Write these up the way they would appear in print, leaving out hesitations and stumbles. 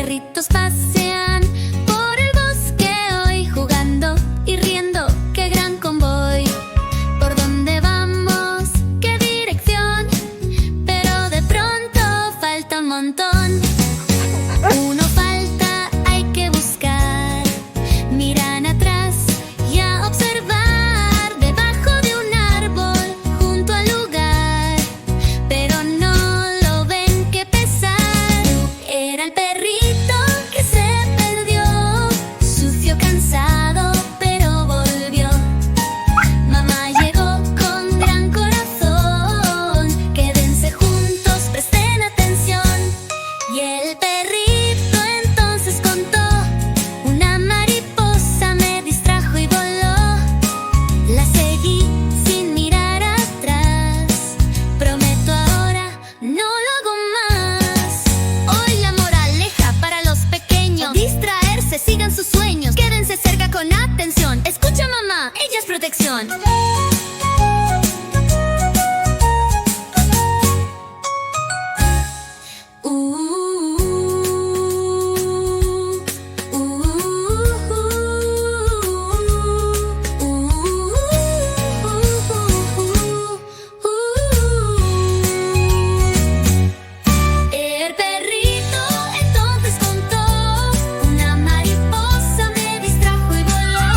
perritos pasean por el bosque hoy, jugando y riendo, qué gran convoy. ¿Por dónde vamos? ¿Qué dirección? Pero de pronto falta un montón. Uno falta, hay que buscar. Miran atrás y a observar debajo de un árbol junto al lugar, pero no lo ven, qué pesar. Era el perrito que se perdió, sucio, cansado, pero volvió. Mamá llegó con gran corazón. Quédense juntos, presten atención. Y el perrito entonces contó: una mariposa me distrajo y voló. La seguí sin mirar atrás. Prometo ahora no lo hago más. Hoy la moraleja para los pequeños: distraerse, sigan sus sueños. Quédense cerca con atención. Escucha, mamá, ella es protección. El perrito entonces contó: una mariposa me distrajo y voló.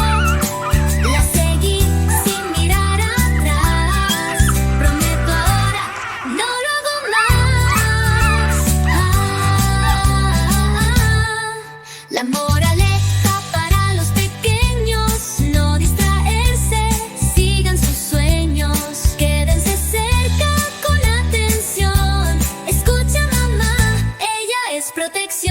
La seguí sin mirar atrás. Prometo ahora no lo hago más. La moraleja para los pequeños: no distraerse, sigan sus sueños. Quédense cerca con atención. Escucha, mamá, ella es protección.